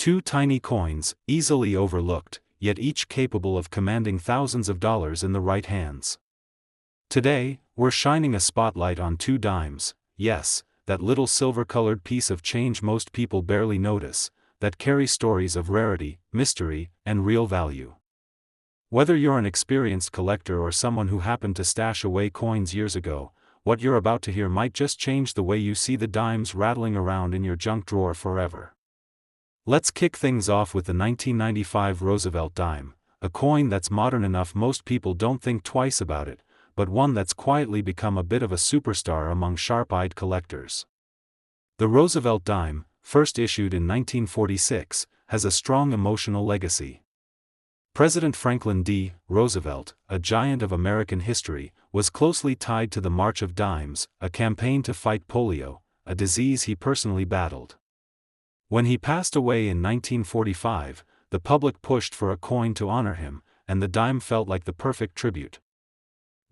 Two tiny coins, easily overlooked, yet each capable of commanding thousands of dollars in the right hands. Today, we're shining a spotlight on two dimes, yes, that little silver-colored piece of change most people barely notice, that carry stories of rarity, mystery, and real value. Whether you're an experienced collector or someone who happened to stash away coins years ago, what you're about to hear might just change the way you see the dimes rattling around in your junk drawer forever. Let's kick things off with the 1995 Roosevelt dime, a coin that's modern enough most people don't think twice about it, but one that's quietly become a bit of a superstar among sharp-eyed collectors. The Roosevelt dime, first issued in 1946, has a strong emotional legacy. President Franklin D. Roosevelt, a giant of American history, was closely tied to the March of Dimes, a campaign to fight polio, a disease he personally battled. When he passed away in 1945, the public pushed for a coin to honor him, and the dime felt like the perfect tribute.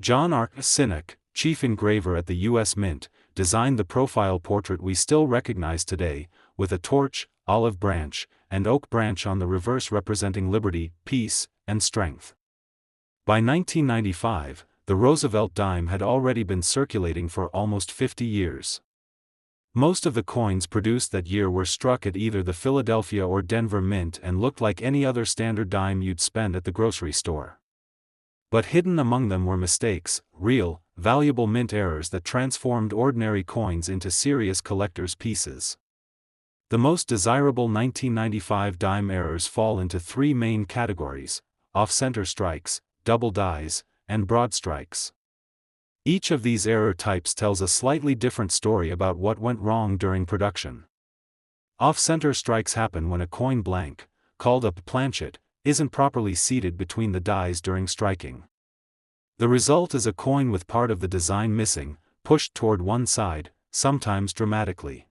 John R. Sinek, chief engraver at the U.S. Mint, designed the profile portrait we still recognize today, with a torch, olive branch, and oak branch on the reverse representing liberty, peace, and strength. By 1995, the Roosevelt dime had already been circulating for almost 50 years. Most of the coins produced that year were struck at either the Philadelphia or Denver Mint and looked like any other standard dime you'd spend at the grocery store. But hidden among them were mistakes, real, valuable mint errors that transformed ordinary coins into serious collector's pieces. The most desirable 1995 dime errors fall into three main categories: off-center strikes, double dies, and broad strikes. Each of these error types tells a slightly different story about what went wrong during production. Off-center strikes happen when a coin blank, called a planchet, isn't properly seated between the dies during striking. The result is a coin with part of the design missing, pushed toward one side, sometimes dramatically.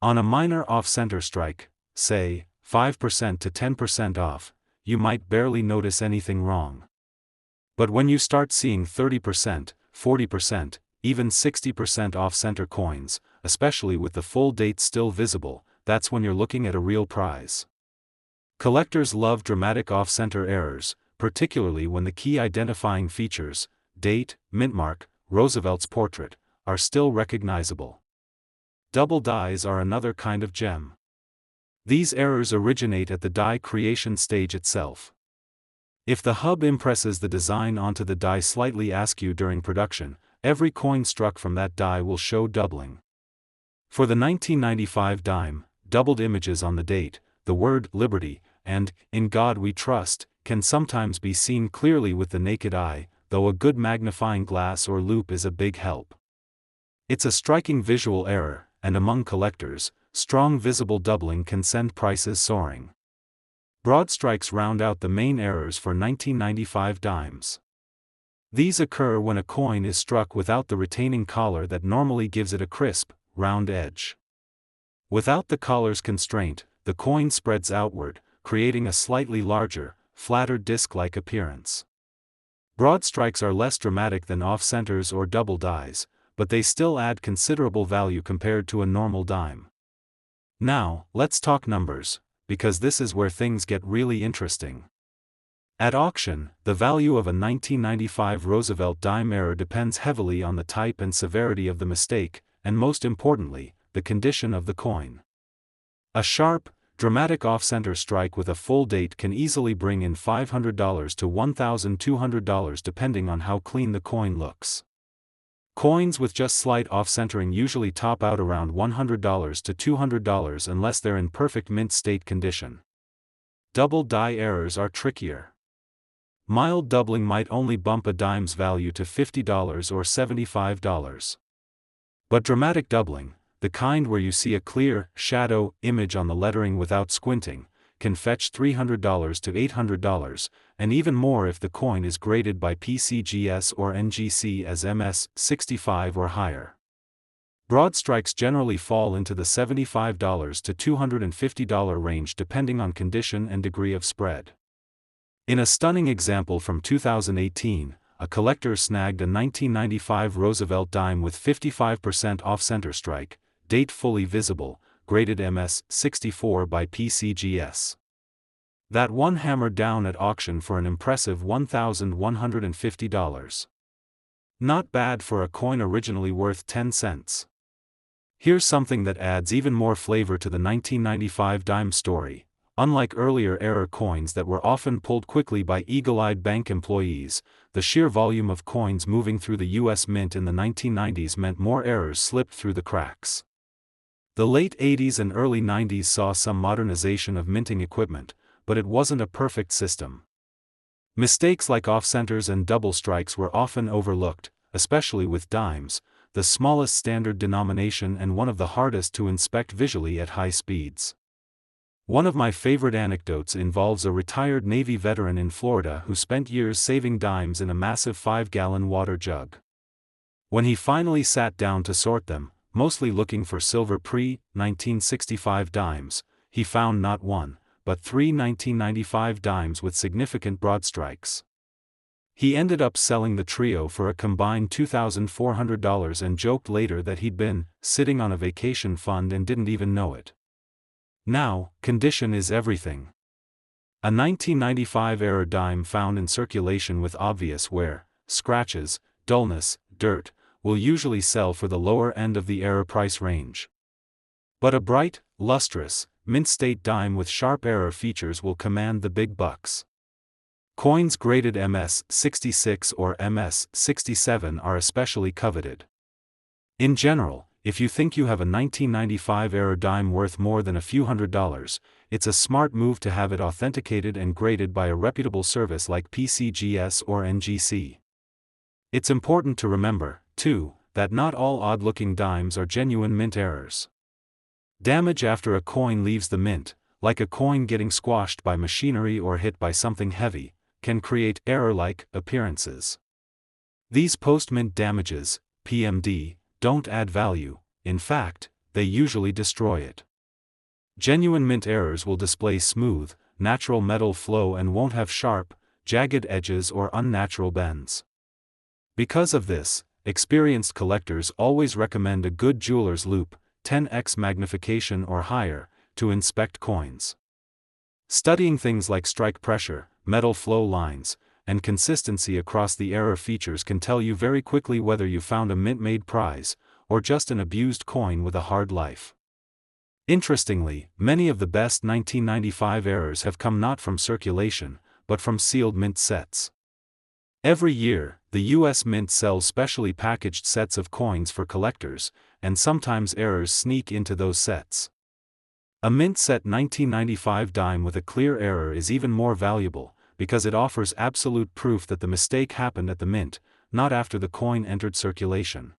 On a minor off-center strike, say, 5% to 10% off, you might barely notice anything wrong. But when you start seeing 30%, 40%, even 60% off-center coins, especially with the full date still visible, that's when you're looking at a real prize. Collectors love dramatic off-center errors, particularly when the key identifying features, date, mint mark, Roosevelt's portrait, are still recognizable. Double dies are another kind of gem. These errors originate at the die creation stage itself. If the hub impresses the design onto the die slightly askew during production, every coin struck from that die will show doubling. For the 1995 dime, doubled images on the date, the word Liberty, and In God We Trust, can sometimes be seen clearly with the naked eye, though a good magnifying glass or loupe is a big help. It's a striking visual error, and among collectors, strong visible doubling can send prices soaring. Broad strikes round out the main errors for 1995 dimes. These occur when a coin is struck without the retaining collar that normally gives it a crisp, round edge. Without the collar's constraint, the coin spreads outward, creating a slightly larger, flatter disc-like appearance. Broad strikes are less dramatic than off-centers or double dies, but they still add considerable value compared to a normal dime. Now, let's talk numbers, because this is where things get really interesting. At auction, the value of a 1995 Roosevelt dime error depends heavily on the type and severity of the mistake, and most importantly, the condition of the coin. A sharp, dramatic off-center strike with a full date can easily bring in $500 to $1,200 depending on how clean the coin looks. Coins with just slight off-centering usually top out around $100 to $200 unless they're in perfect mint state condition. Double die errors are trickier. Mild doubling might only bump a dime's value to $50 or $75. But dramatic doubling, the kind where you see a clear, shadow image on the lettering without squinting, can fetch $300 to $800, and even more if the coin is graded by PCGS or NGC as MS-65 or higher. Broad strikes generally fall into the $75 to $250 range depending on condition and degree of spread. In a stunning example from 2018, a collector snagged a 1995 Roosevelt dime with 55% off-center strike, date fully visible, graded MS-64 by PCGS. That one hammered down at auction for an impressive $1,150. Not bad for a coin originally worth 10 cents. Here's something that adds even more flavor to the 1995 dime story. Unlike earlier era coins that were often pulled quickly by eagle-eyed bank employees, the sheer volume of coins moving through the U.S. Mint in the 1990s meant more errors slipped through the cracks. The late 80s and early 90s saw some modernization of minting equipment, but it wasn't a perfect system. Mistakes like off-centers and double strikes were often overlooked, especially with dimes, the smallest standard denomination and one of the hardest to inspect visually at high speeds. One of my favorite anecdotes involves a retired Navy veteran in Florida who spent years saving dimes in a massive 5-gallon water jug. When he finally sat down to sort them, mostly looking for silver pre-1965 dimes, he found not one, but 3 1995 dimes with significant broad strikes. He ended up selling the trio for a combined $2,400 and joked later that he'd been sitting on a vacation fund and didn't even know it. Now, condition is everything. A 1995 era dime found in circulation with obvious wear, scratches, dullness, dirt, will usually sell for the lower end of the era price range. But a bright, lustrous, mint-state dime with sharp error features will command the big bucks. Coins graded MS-66 or MS-67 are especially coveted. In general, if you think you have a 1995 era dime worth more than a few $100s, it's a smart move to have it authenticated and graded by a reputable service like PCGS or NGC. It's important to remember, too, that not all odd-looking dimes are genuine mint errors. Damage after a coin leaves the mint, like a coin getting squashed by machinery or hit by something heavy, can create error-like appearances. These post-mint damages, PMD, don't add value. In fact, they usually destroy it. Genuine mint errors will display smooth, natural metal flow and won't have sharp, jagged edges or unnatural bends. Because of this, experienced collectors always recommend a good jeweler's loupe, 10x magnification or higher, to inspect coins. Studying things like strike pressure, metal flow lines, and consistency across the error features can tell you very quickly whether you found a mint-made prize, or just an abused coin with a hard life. Interestingly, many of the best 1995 errors have come not from circulation, but from sealed mint sets. Every year, the U.S. Mint sells specially packaged sets of coins for collectors, and sometimes errors sneak into those sets. A mint set 1995 dime with a clear error is even more valuable, because it offers absolute proof that the mistake happened at the mint, not after the coin entered circulation.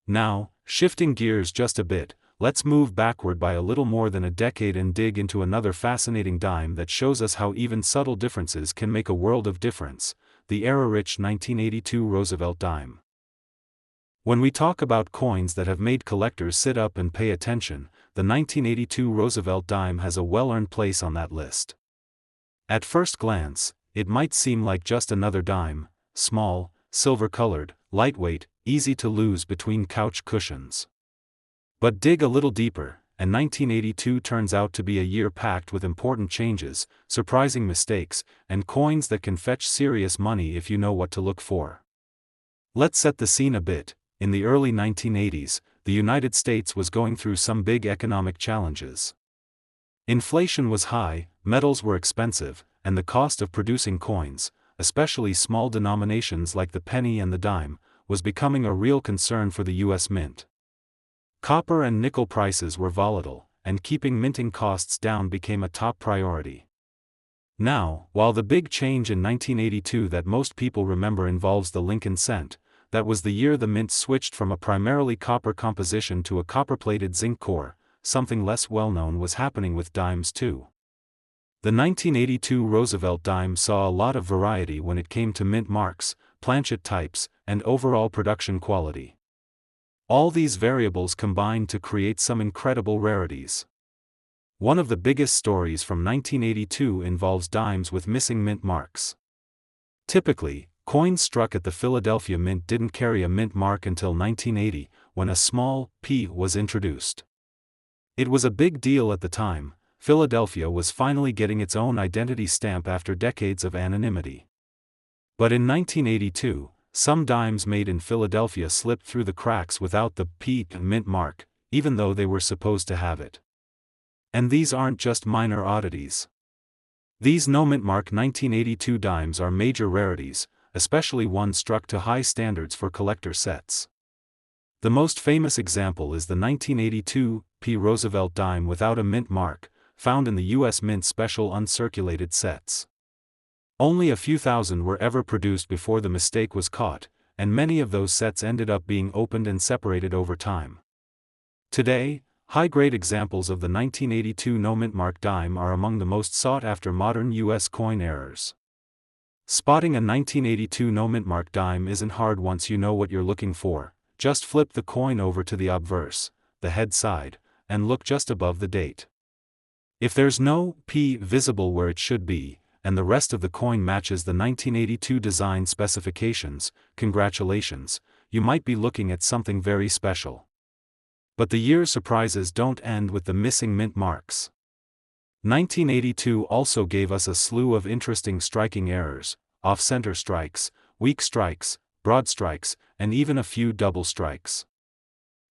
Now, shifting gears just a bit, let's move backward by a little more than a decade and dig into another fascinating dime that shows us how even subtle differences can make a world of difference: the error-rich 1982 Roosevelt dime. When we talk about coins that have made collectors sit up and pay attention, the 1982 Roosevelt dime has a well-earned place on that list. At first glance, it might seem like just another dime, small, silver-colored, lightweight, easy to lose between couch cushions. But dig a little deeper, and 1982 turns out to be a year packed with important changes, surprising mistakes, and coins that can fetch serious money if you know what to look for. Let's set the scene a bit. In the early 1980s, the United States was going through some big economic challenges. Inflation was high, metals were expensive, and the cost of producing coins, especially small denominations like the penny and the dime, was becoming a real concern for the U.S. Mint. Copper and nickel prices were volatile, and keeping minting costs down became a top priority. Now, while the big change in 1982 that most people remember involves the Lincoln cent, that was the year the mint switched from a primarily copper composition to a copper-plated zinc core. Something less well-known was happening with dimes too. The 1982 Roosevelt dime saw a lot of variety when it came to mint marks, planchet types, and overall production quality. All these variables combined to create some incredible rarities. One of the biggest stories from 1982 involves dimes with missing mint marks. Typically, coins struck at the Philadelphia Mint didn't carry a mint mark until 1980, when a small P was introduced. It was a big deal at the time. Philadelphia was finally getting its own identity stamp after decades of anonymity. But in 1982, some dimes made in Philadelphia slipped through the cracks without the P mint mark, even though they were supposed to have it. And these aren't just minor oddities. These no mint mark 1982 dimes are major rarities, especially ones struck to high standards for collector sets. The most famous example is the 1982 P. Roosevelt dime without a mint mark, found in the U.S. Mint special uncirculated sets. Only a few thousand were ever produced before the mistake was caught, and many of those sets ended up being opened and separated over time. Today, high-grade examples of the 1982 no mint mark dime are among the most sought-after modern U.S. coin errors. Spotting a 1982 no mint mark dime isn't hard once you know what you're looking for. Just flip the coin over to the obverse, the head side, and look just above the date. If there's no P visible where it should be, and the rest of the coin matches the 1982 design specifications, congratulations, you might be looking at something very special. But the year's surprises don't end with the missing mint marks. 1982 also gave us a slew of interesting striking errors, off-center strikes, weak strikes, broad strikes, and even a few double strikes.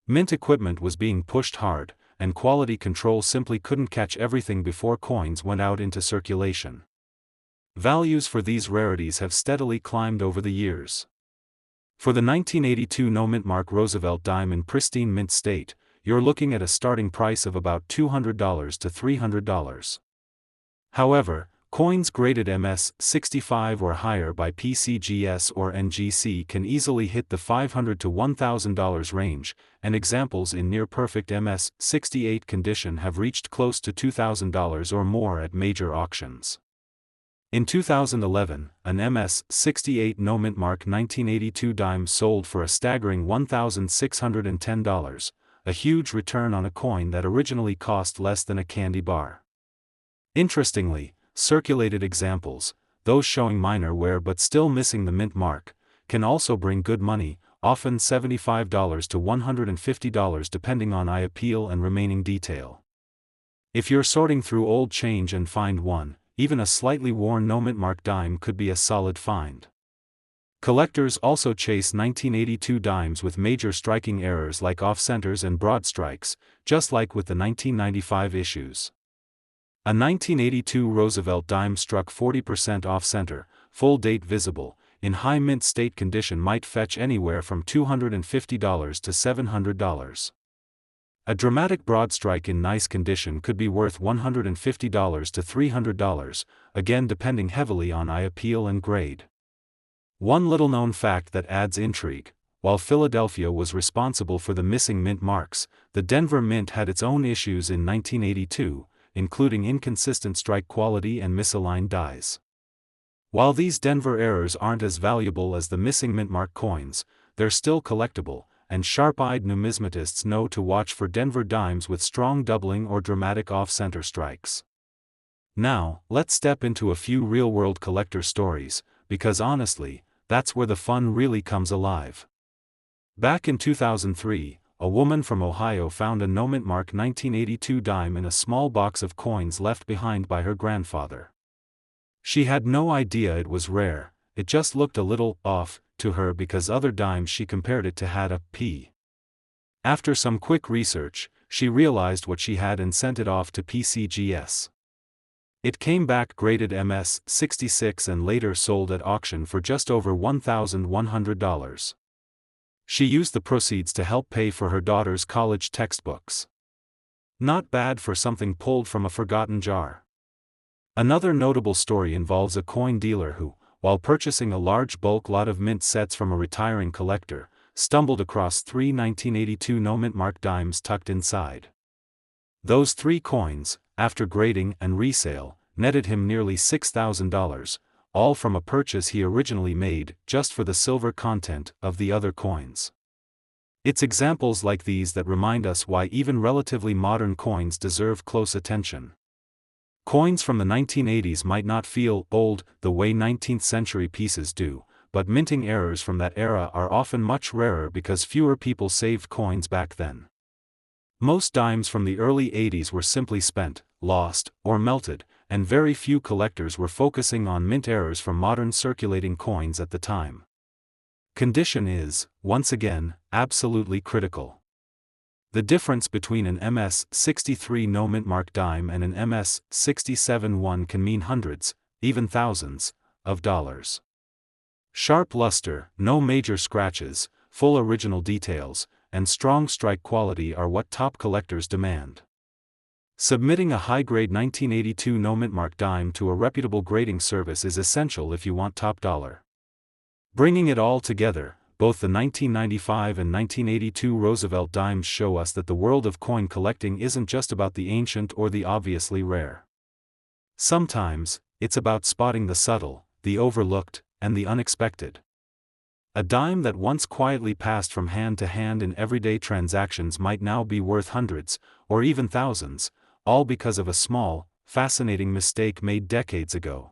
Mint equipment was being pushed hard, and quality control simply couldn't catch everything before coins went out into circulation. Values for these rarities have steadily climbed over the years. For the 1982 no mint mark Roosevelt dime in pristine mint state, you're looking at a starting price of about $200 to $300. However, coins graded MS-65 or higher by PCGS or NGC can easily hit the $500 to $1,000 range, and examples in near-perfect MS-68 condition have reached close to $2,000 or more at major auctions. In 2011, an MS-68 no mint mark 1982 dime sold for a staggering $1,610, a huge return on a coin that originally cost less than a candy bar. Interestingly, circulated examples, those showing minor wear but still missing the mint mark, can also bring good money, often $75 to $150 depending on eye appeal and remaining detail. If you're sorting through old change and find one, even a slightly worn no mint mark dime could be a solid find. Collectors also chase 1982 dimes with major striking errors like off-centers and broad strikes, just like with the 1995 issues. A 1982 Roosevelt dime struck 40% off-center, full date visible, in high mint state condition might fetch anywhere from $250 to $700. A dramatic broad strike in nice condition could be worth $150 to $300, again depending heavily on eye appeal and grade. One little-known fact that adds intrigue: while Philadelphia was responsible for the missing mint marks, the Denver Mint had its own issues in 1982, including inconsistent strike quality and misaligned dies. While these Denver errors aren't as valuable as the missing mint mark coins, they're still collectible, and sharp-eyed numismatists know to watch for Denver dimes with strong doubling or dramatic off-center strikes. Now, let's step into a few real-world collector stories, because honestly, that's where the fun really comes alive. Back in 2003, a woman from Ohio found a no mint mark 1982 dime in a small box of coins left behind by her grandfather. She had no idea it was rare, it just looked a little off to her because other dimes she compared it to had a P. After some quick research, she realized what she had and sent it off to PCGS. It came back graded MS-66 and later sold at auction for just over $1,100. She used the proceeds to help pay for her daughter's college textbooks. Not bad for something pulled from a forgotten jar. Another notable story involves a coin dealer who, while purchasing a large bulk lot of mint sets from a retiring collector, stumbled across 3 1982 no mint mark dimes tucked inside. Those 3 coins, after grading and resale, netted him nearly $6,000, all from a purchase he originally made just for the silver content of the other coins. It's examples like these that remind us why even relatively modern coins deserve close attention. Coins from the 1980s might not feel old the way 19th century pieces do, but minting errors from that era are often much rarer because fewer people saved coins back then. Most dimes from the early 80s were simply spent, lost, or melted, and very few collectors were focusing on mint errors from modern circulating coins at the time. Condition is, once again, absolutely critical. The difference between an MS-63 no mint mark dime and an MS-67 can mean hundreds, even thousands, of dollars. Sharp luster, no major scratches, full original details, and strong strike quality are what top collectors demand. Submitting a high-grade 1982 no mint mark dime to a reputable grading service is essential if you want top dollar. Bringing it all together, both the 1995 and 1982 Roosevelt dimes show us that the world of coin collecting isn't just about the ancient or the obviously rare. Sometimes, it's about spotting the subtle, the overlooked, and the unexpected. A dime that once quietly passed from hand to hand in everyday transactions might now be worth hundreds, or even thousands, all because of a small, fascinating mistake made decades ago.